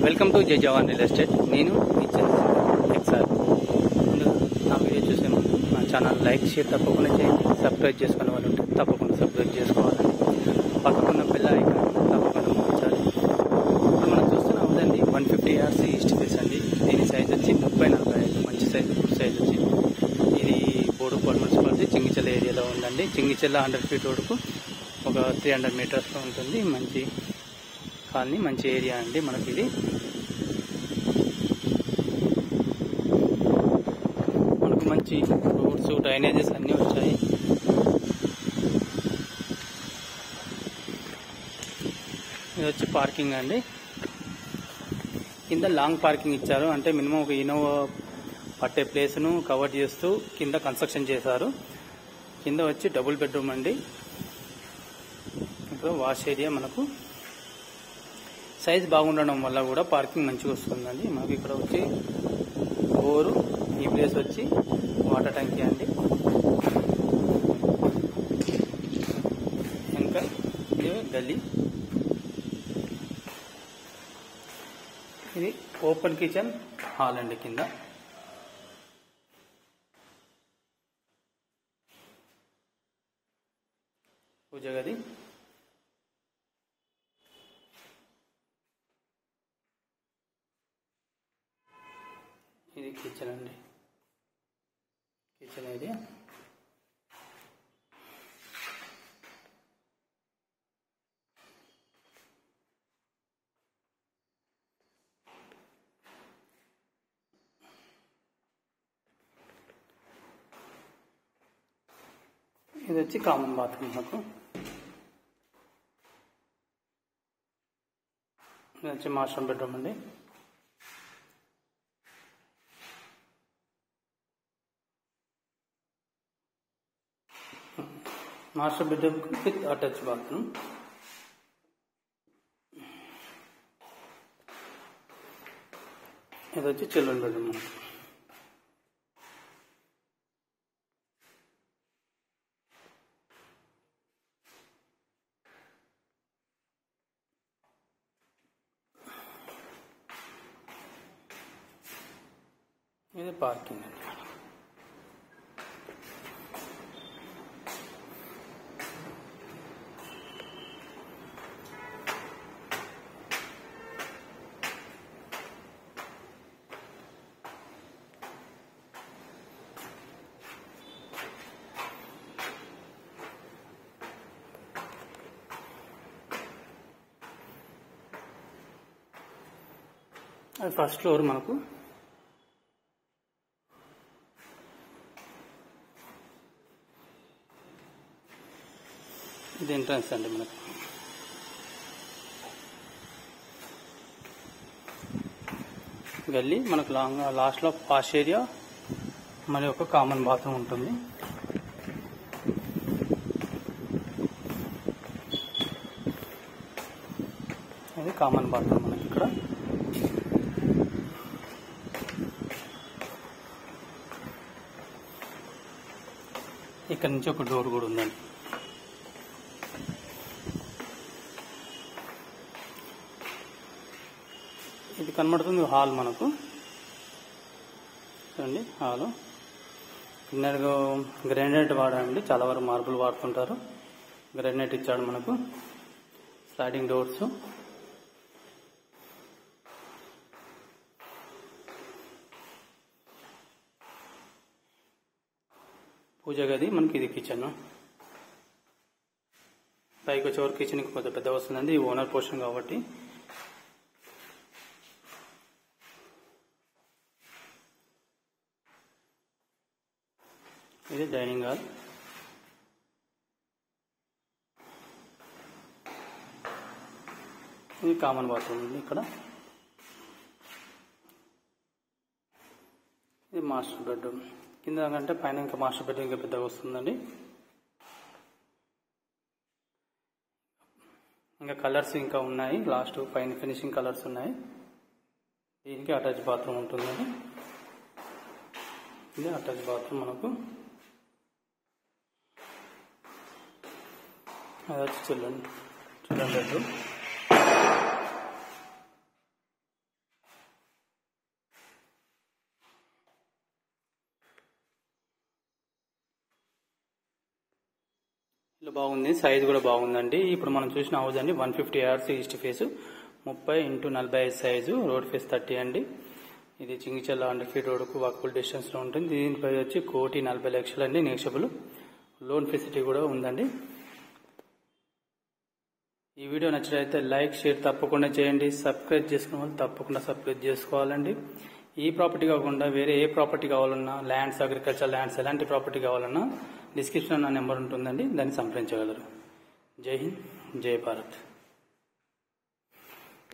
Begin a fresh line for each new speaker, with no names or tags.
Welcome to జై జవాన్ real estate. నేను XR. ముందుగా నా వీడియో చూసే ముందు నా ఛానల్ లైక్ షేర్ తప్పకుండా చేయండి. సబ్స్క్రైబ్ చేసుకునే వాళ్ళు ఉంటే తప్పకుండా సబ్స్క్రైబ్ చేసుకోవాలని, పక్కకున్న బెల్ ఐకాన్ తప్పకుండా మార్చాలి. ఇప్పుడు మనం చూస్తున్నాం కదండి, 150 yards ఈస్ట్ ఫేస్ అండి. దీని సైజ్ వచ్చి 30-40 మంచి సైజ్, గుడ్ సైజ్ వచ్చి. ఇది బోడుపల్లి మున్సిపాలిటీ చింగిచెల్ల ఏరియాలో ఉందండి. చింగిచెల్ల 100 feet రోడ్డుకు ఒక 300 meters ఉంటుంది. మంచి కాలనీ, మంచి ఏరియా అండి. మనకి ఇది మనకు మంచి రోడ్స్, డ్రైనేజెస్ అన్నీ వచ్చాయి. ఇది వచ్చి పార్కింగ్ అండి. కింద లాంగ్ పార్కింగ్ ఇచ్చారు, అంటే మినిమం ఒక ఇన్నోవా పట్టే ప్లేస్ను కవర్ చేస్తూ కింద కన్స్ట్రక్షన్ చేశారు. కింద వచ్చి డబుల్ బెడ్రూమ్ అండి. ఇక్కడ వాష్ ఏరియా మనకు సైజ్ బాగుండడం వల్ల కూడా పార్కింగ్ మంచిగా వస్తుందండి. మనకి ఇక్కడ వచ్చి బోరు, ఈ ప్లేస్ వచ్చి వాటర్ ట్యాంకీ అండి. ఇంకా ఇది గల్లీ, ఇది ఓపెన్ కిచెన్ హాల్ అండి. కింద పూజ గది, ఇది కిచెన్ అండి. కిచెన్ ఏరియా, ఇది వచ్చి కామన్ బాత్రూమ్. నాకు ఇది వచ్చి మాస్టర్ బెడ్రూమ్ అండి. Master bedroom with attach bathroom. ఇది వచ్చి చిల్డ్రన్ బెడ్రూమ్. ఇది పార్కింగ్ అండి. అది ఫస్ట్ ఫ్లోర్. మనకు ఇది ఎంట్రన్స్ అండి. మనకు గల్లీ, మనకు లాస్ట్లో వాష్ ఏరియా, మరి ఒక కామన్ బాత్రూమ్ ఉంటుంది. ఇది కామన్ బాత్రూమ్ మనకి ఇక్కడ. ఇక్కడ నుంచి ఒక డోర్ కూడా ఉందండి. ఇది కనబడుతుంది హాల్ మనకు. చూడండి హాలు. కిందగా గ్రానైట్ వాడండి, చాలా వరకు మార్బుల్ వాడుతుంటారు. గ్రానైట్ ఇచ్చాడు మనకు. స్లైడింగ్ డోర్స్, పూజ గది మనకి. ఇది కిచెన్. పైకి వచ్చేవరకు కిచెన్ కొంచెం పెద్ద వస్తుందండి, ఈ ఓనర్ పోర్షన్ కాబట్టి. ఇది డైనింగ్ హాల్. ఇది కామన్ బాత్రూమ్ ఉంది ఇక్కడ. ఇది మాస్టర్ బెడ్రూమ్. కింద కంటే పైన ఇంకా మాస్టర్ బెడ్రూమ్ ఇంకా పెద్దగా వస్తుందండి. ఇంకా కలర్స్ ఇంకా ఉన్నాయి, లాస్ట్ పైన ఫినిషింగ్ కలర్స్ ఉన్నాయి. దీనికి అటాచ్ బాత్రూమ్ ఉంటుందండి. ఇది అటాచ్ బాత్రూమ్ మనకు. అది వచ్చి చిల్డ్రన్ బెడ్రూమ్. ఇల్లు బాగుంది, సైజ్ కూడా బాగుందండి. ఇప్పుడు మనం చూసిన హౌస్ అండి 150 yards east face, 30x45 size, road face 30 అండి. ఇది చింగిచర్ల 100 feet రోడ్కు వాకబుల్ డిస్టెన్స్ లో ఉంటుంది. దీనిపై వచ్చి 1,40,00,000 అండి, నెగోషియబుల్ లోన్ ఫెసిలిటీ కూడా ఉందండి. ఈ వీడియో నచ్చినట్లయితే లైక్ షేర్ తప్పకుండా చేయండి. సబ్స్క్రైబ్ చేసుకున్న వాళ్ళు తప్పకుండా సబ్స్క్రైబ్ చేసుకోవాలండి. ఈ ప్రాపర్టీ కాకుండా వేరే ఏ ప్రాపర్టీ కావాలన్నా, ల్యాండ్స్, అగ్రికల్చర్ ల్యాండ్స్, ఎలాంటి ప్రాపర్టీ కావాలన్నా డిస్క్రిప్షన్ నా నెంబర్ ఉంటుందండి, దాన్ని సంప్రదించగలరు. జై హింద్, జై భారత్.